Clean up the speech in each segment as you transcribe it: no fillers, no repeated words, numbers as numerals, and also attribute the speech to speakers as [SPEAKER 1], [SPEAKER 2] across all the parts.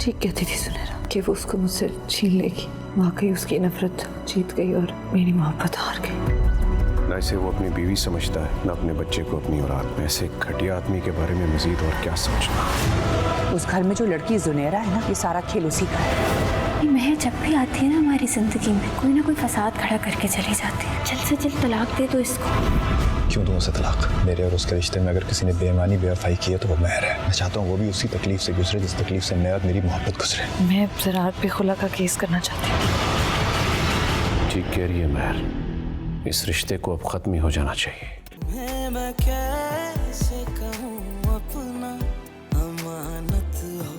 [SPEAKER 1] ठीक कहती थी सुनहरा कि वो उसको मुझसे छीन लेगी। वाकई उसकी नफरत जीत गई और मेरी मोहब्बत हार गई।
[SPEAKER 2] न इसे वो अपनी बीवी समझता है, न अपने बच्चे को अपनी औलाद। में ऐसे घटिया आदमी के बारे में मजीद और क्या सोचना।
[SPEAKER 3] उस घर में जो लड़की जुनेरा है ना, ये सारा खेल उसी का है।
[SPEAKER 4] महर जब भी आती है ना हमारी जिंदगी में, कोई ना कोई फसाद खड़ा करके चली जाती है। जल्द से जल्द तलाक दे दो इसको।
[SPEAKER 5] क्यों दूं उसे तलाक? मेरे और उसके रिश्ते में अगर किसी ने बेईमानी बेवफाई की है तो वो महर है। मैं चाहता हूँ वो भी उसी तकलीफ से गुजरे जिस तकलीफ से मैं और मेरी मोहब्बत गुजरे।
[SPEAKER 1] मैं ज़रार पे खुला का केस करना चाहती हूँ।
[SPEAKER 2] ठीक कह रही है महर, इस रिश्ते को अब खत्म ही हो जाना चाहिए।
[SPEAKER 6] मैं कैसे कहूँ अपना अमानत हो,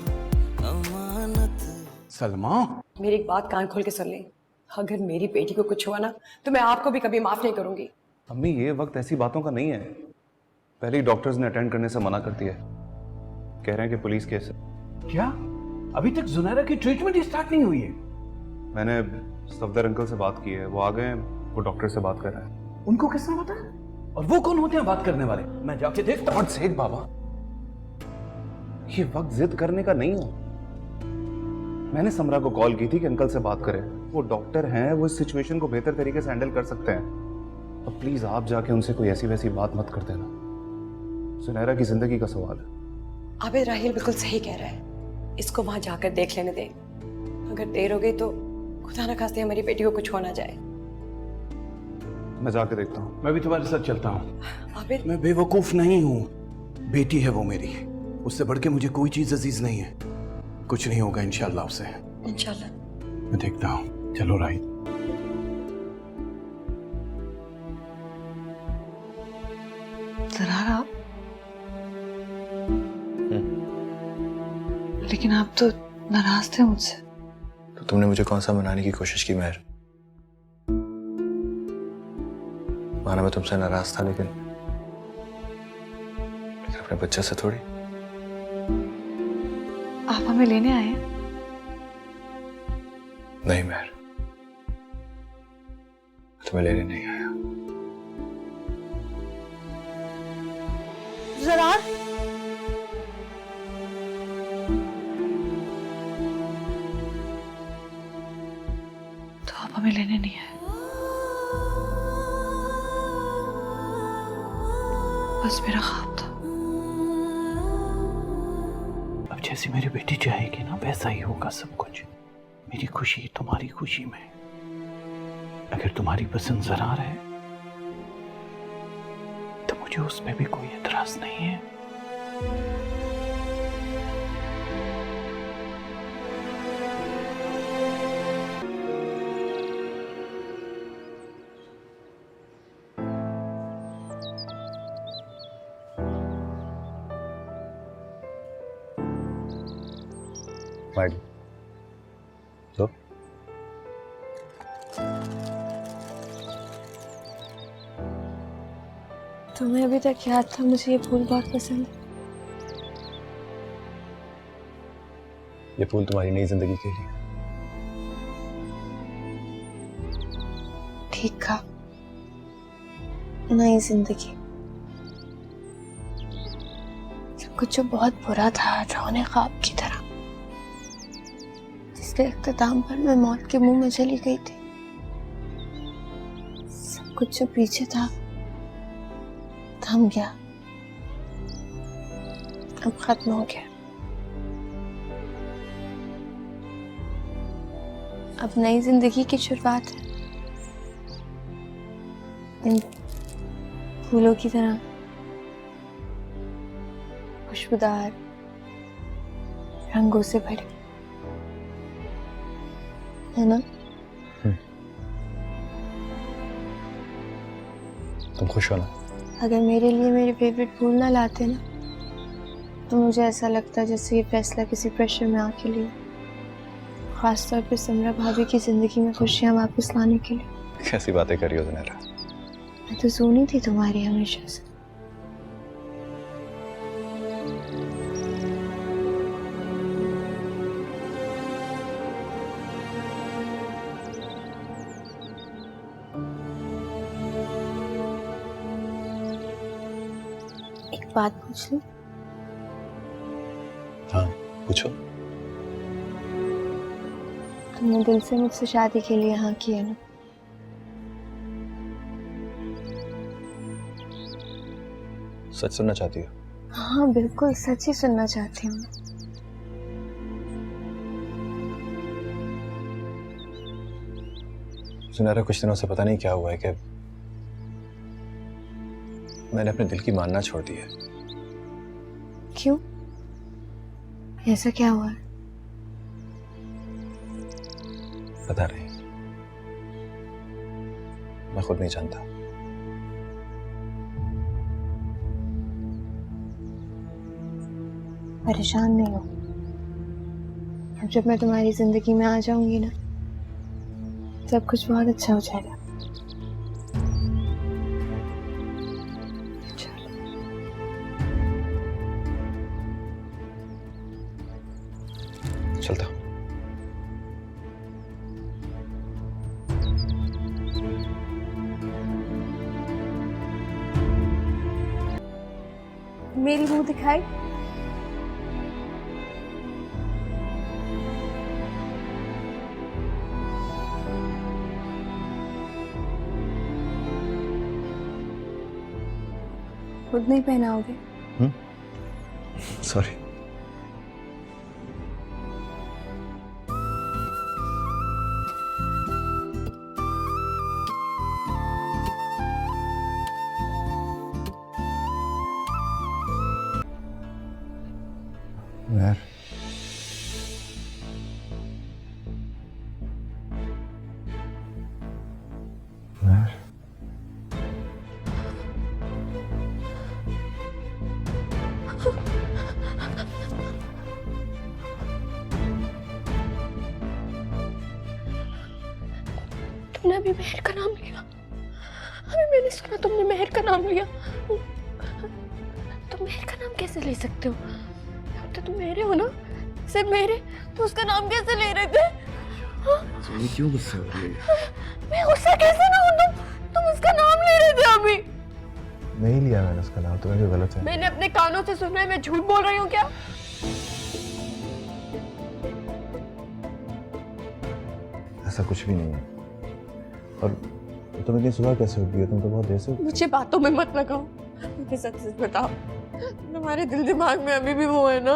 [SPEAKER 6] अमानत हो।
[SPEAKER 7] सलमा,
[SPEAKER 8] मेरी एक बात कान खोल के सुन लें। अगर मेरी बेटी को कुछ हुआ ना तो मैं आपको भी कभी माफ नहीं करूंगी।
[SPEAKER 9] अम्मी ये वक्त ऐसी बातों का नहीं है। पहले ही डॉक्टर्स ने अटेंड करने से मना कर दिया है। कह रहे हैं कि पुलिस केस है।
[SPEAKER 7] क्या अभी तक जुनैरा की ट्रीटमेंट ही स्टार्ट नहीं हुई है?
[SPEAKER 9] मैंने सफदर अंकल से बात की है, वो आ गए हैं, वो डॉक्टर से बात कर रहे हैं।
[SPEAKER 7] उनको किसने बताया? और वो कौन होते हैं बात करने वाले? मैं जाके देखता हूं।
[SPEAKER 9] सेठ बाबा, ये वक्त जिद करने का नहीं है। मैंने समरा को कॉल की थी कि अंकल से बात करें। वो डॉक्टर हैं, वो इस सिचुएशन को बेहतर तरीके से हैंडल कर सकते हैं। अब प्लीज आप जाके उनसे कोई ऐसी वैसी बात मत कर देना। सुनहरा की जिंदगी का सवाल है।
[SPEAKER 8] आबिद राहिल बिल्कुल सही कह रहा है, इसको वहां जाकर देख लेने दे। अगर देर हो गई तो खुदा न खास्ते हमारी बेटी को कुछ हो ना जाए।
[SPEAKER 9] मैं जाके देखता हूँ।
[SPEAKER 7] मैं भी तुम्हारे साथ चलता हूँ।
[SPEAKER 8] आबिद,
[SPEAKER 7] मैं बेवकूफ नहीं हूँ। बेटी है वो मेरी, उससे बढ़ के मुझे कोई चीज अजीज नहीं है। कुछ नहीं होगा इंशाल्लाह उसे।
[SPEAKER 8] इंशाल्लाह।
[SPEAKER 7] मैं देखता हूँ। चलो राहिल।
[SPEAKER 1] ज़रार आप, लेकिन आप तो नाराज थे मुझसे।
[SPEAKER 5] तो तुमने मुझे कौन सा मनाने की कोशिश की महर? माना मैं तुमसे नाराज था, लेकिन अपने बच्चे से थोड़ी।
[SPEAKER 1] आप हमें लेने आए हैं?
[SPEAKER 5] नहीं महर, तुम्हें लेने नहीं आया।
[SPEAKER 1] ज़रार, तो आप हमें लेने नहीं आए? बस मेरा ख्वाब था।
[SPEAKER 7] अब जैसी मेरी बेटी चाहेगी ना वैसा ही होगा सब कुछ। मेरी खुशी तुम्हारी खुशी में। अगर तुम्हारी पसंद ज़रार है तो मुझे उसमें भी कोई एतराज नहीं है।
[SPEAKER 5] माइड तो
[SPEAKER 4] तुम्हें अभी तक याद था मुझे ये फूल बहुत पसंद है।
[SPEAKER 5] ये फूल तुम्हारी नई जिंदगी के लिए।
[SPEAKER 4] ठीक कहा, नई जिंदगी। सब कुछ जो बहुत बुरा था, रौने ख्वाब की तरह, जिसके इख्तिताम पर मैं मौत के मुंह में चली गई थी। सब कुछ जो पीछे था थम गया, अब खत्म हो गया। अब नई जिंदगी की शुरुआत है, इन फूलों की तरह खुशबूदार, रंगों से भरे, है ना?
[SPEAKER 5] तुम खुश हो ना?
[SPEAKER 4] अगर मेरे लिए मेरे फेवरेट फूल ना लाते ना तो मुझे ऐसा लगता जैसे ये फैसला किसी प्रेशर में आके लिया, खासतौर पे समरा भाभी की जिंदगी में खुशियां वापस लाने के लिए।
[SPEAKER 5] कैसी बातें कर रही हो ज़ुनैरा?
[SPEAKER 4] मैं तो सोनी थी तुम्हारी हमेशा से। एक बात पूछ लूं?
[SPEAKER 5] हाँ पूछो।
[SPEAKER 4] तुमने दिल से मुझसे शादी के लिए हाँ की है ना?
[SPEAKER 5] सच सुनना चाहती हो?
[SPEAKER 4] हाँ बिल्कुल, सच ही सुनना चाहती हूँ।
[SPEAKER 5] सुनहरा, कुछ दिनों से पता नहीं क्या हुआ है कि मैंने अपने दिल की मानना छोड़ दी है।
[SPEAKER 4] क्यों? ऐसा क्या हुआ है?
[SPEAKER 5] पता नहीं, मैं खुद नहीं जानता।
[SPEAKER 4] परेशान नहीं हो। अब जब मैं तुम्हारी जिंदगी में आ जाऊंगी ना, सब कुछ बहुत अच्छा हो जाएगा।
[SPEAKER 5] चलता हूं।
[SPEAKER 4] मेरी मुंह दिखाई। खुद नहीं पहनाओगे?
[SPEAKER 5] सॉरी। यार, यार,
[SPEAKER 4] तुमने अभी मेहर का नाम लिया? अभी मैंने सुना तुमने मेहर का नाम लिया। तुम मेहर का नाम कैसे ले सकते हो? अब तो तुम मेरे हो ना, सिर्फ मेरे, तो उसका नाम कैसे ले रहे थे?
[SPEAKER 7] ये क्यों गुस्सा हो रही है?
[SPEAKER 4] मैं गुस्सा कैसे ना हूँ? तुम उसका नाम ले रहे थे अभी।
[SPEAKER 5] नहीं लिया मैंने उसका नाम, तुम्हें क्यों गलत है?
[SPEAKER 4] मैंने अपने कानों से सुना है, मैं झूठ बोल रही हूँ क्या?
[SPEAKER 5] ऐसा कुछ भी नहीं है। और तुम इतनी सुबह कैसे उठ गई हो? तुम तो बहुत देर से।
[SPEAKER 4] मुझे बातों में मत लगाओ, मुझे सच सच बताओ, तुम्हारे दिल दिमाग में अभी भी वो है ना?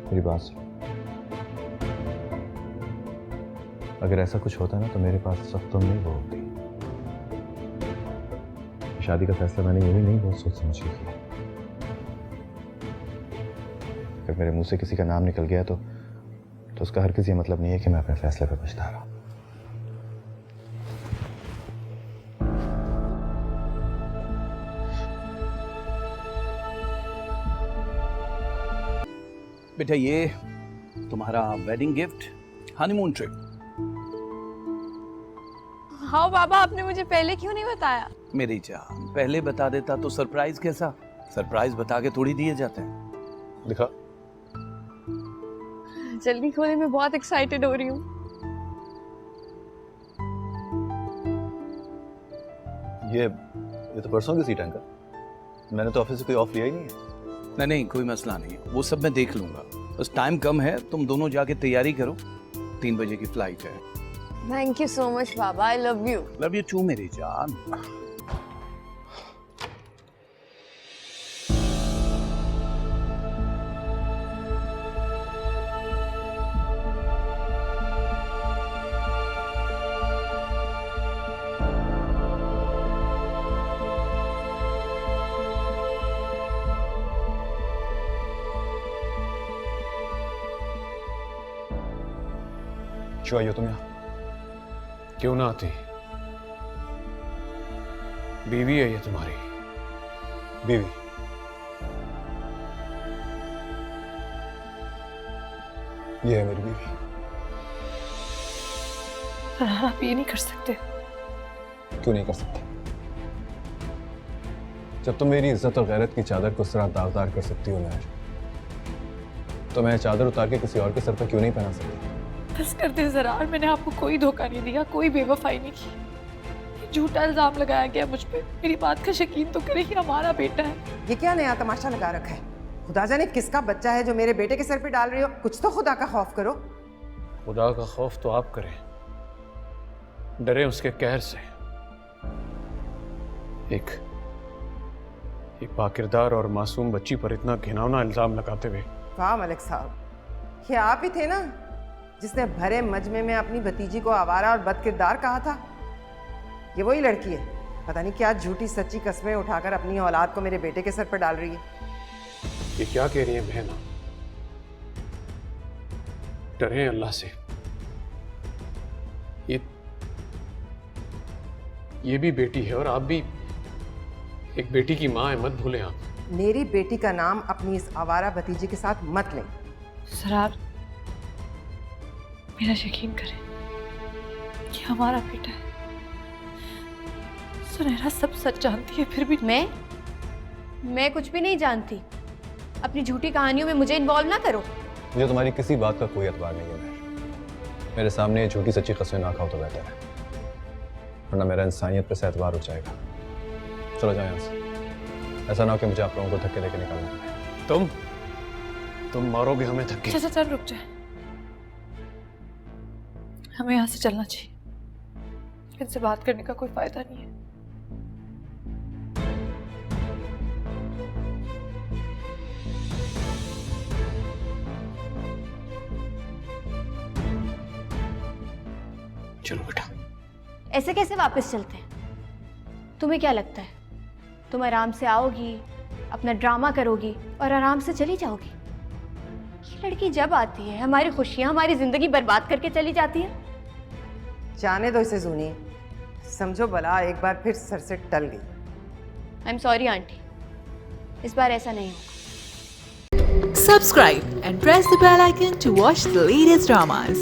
[SPEAKER 5] मेरी बात सुन, अगर ऐसा कुछ होता ना तो मेरे पास सब तुम नहीं वो होती। शादी का फैसला मैंने ये भी नहीं बहुत सोच समझ के किया। अगर मेरे मुंह से किसी का नाम निकल गया तो उसका हर किसी मतलब नहीं है कि मैं अपने फैसले पे पछता रहा।
[SPEAKER 7] बेटा, ये तुम्हारा वेडिंग गिफ्ट, हनीमून ट्रिप।
[SPEAKER 4] हाँ बाबा, आपने मुझे पहले क्यों नहीं बताया?
[SPEAKER 7] मेरी जान, पहले बता देता तो सरप्राइज कैसा? सरप्राइज बता के थोड़ी दिए जाते हैं।
[SPEAKER 5] दिखा।
[SPEAKER 4] जल्दी खोले, मैं बहुत एक्साइटेड हो रही हूँ।
[SPEAKER 5] ये तो परसों की सीट है अंकल, मैंने तो ऑफिस से कोई ऑफ लिया ही नहीं है।
[SPEAKER 7] नहीं, कोई मसला नहीं है, वो सब मैं देख लूंगा। बस टाइम कम है, तुम दोनों जाके तैयारी करो, 3 बजे की फ्लाइट है।
[SPEAKER 4] थैंक यू सो मच बाबा, I love you.
[SPEAKER 7] Love you too मेरी जान।
[SPEAKER 5] क्यों आई हो तुम यहाँ?
[SPEAKER 2] क्यों ना आती? बीवी है ये तुम्हारी।
[SPEAKER 5] बीवी? ये है मेरी बीवी।
[SPEAKER 1] आप ये नहीं कर सकते।
[SPEAKER 5] क्यों नहीं कर सकते? जब तुम मेरी इज्जत और गैरत की चादर को इस तरह दागदार कर सकती हो महर, तो मैं चादर उतार के किसी और के सर पर क्यों नहीं पहना सकती?
[SPEAKER 1] बस कर दे ज़रार, मैंने आपको कोई धोखा नहीं दिया, कोई बेवफाई नहीं की। ये झूठा इल्जाम लगाया गया मुझ पे। मेरी बात का यकीन तो करे कि हमारा बेटा है।
[SPEAKER 3] ये क्या नया तमाशा लगा रखा है?
[SPEAKER 10] खुदा जाने किसका बच्चा है जो मेरे बेटे के सर पे डाल रही हो। कुछ तो खुदा का खौफ करो।
[SPEAKER 2] खुदा का खौफ तो आप करें, डरे उसके कहर से। एक बाकिरदार और मासूम बच्ची पर इतना घिनौना इल्जाम लगाते हुए।
[SPEAKER 10] वाह मलिक साहब, ये आप ही थे ना जिसने भरे मजमे में अपनी भतीजी को आवारा और बदकिरदार कहा था। ये वही लड़की है, पता नहीं क्या झूठी सच्ची कस्में उठाकर अपनी औलाद को मेरे बेटे के सर पर डाल रही है।
[SPEAKER 2] ये क्या कह रही है बहन? डरे अल्लाह से। ये भी बेटी है और आप भी एक बेटी की माँ है, मत भूलें आप।
[SPEAKER 10] मेरी बेटी का नाम अपनी इस आवारा भतीजी के साथ मत लें।
[SPEAKER 1] सर आप मेरा यकीन करें, ये हमारा बेटा है। सुनहरा सब सच जानती है, फिर भी
[SPEAKER 4] मैं कुछ भी नहीं जानती। अपनी झूठी कहानियों में मुझे इन्वॉल्व ना करो।
[SPEAKER 5] मुझे तुम्हारी किसी बात का कोई एतबार नहीं है महर। मेरे सामने ये झूठी सच्ची कस्में ना खाओ तो बेहतर है, वरना मेरा इंसानियत पर से एतबार उठ जाएगा। चलो जाओ यहाँ से, ऐसा ना हो कि मुझे आप लोगों को धक्के देके निकालना पड़े।
[SPEAKER 2] तुम मारोगे हमें धक्के।
[SPEAKER 1] चल रुक जाए, हमें यहाँ से चलना चाहिए। इनसे बात करने का कोई फायदा नहीं है।
[SPEAKER 2] चलो बेटा।
[SPEAKER 4] ऐसे कैसे वापस चलते हैं? तुम्हें क्या लगता है तुम आराम से आओगी, अपना ड्रामा करोगी और आराम से चली जाओगी? ये लड़की जब आती है हमारी खुशियां, हमारी जिंदगी बर्बाद करके चली जाती है।
[SPEAKER 10] जाने दो इसे जूनी, समझो बला एक बार फिर सर से टल गई।
[SPEAKER 4] आई एम सॉरी आंटी, इस बार ऐसा नहीं होगा।
[SPEAKER 11] Subscribe and press the bell icon to watch the latest dramas.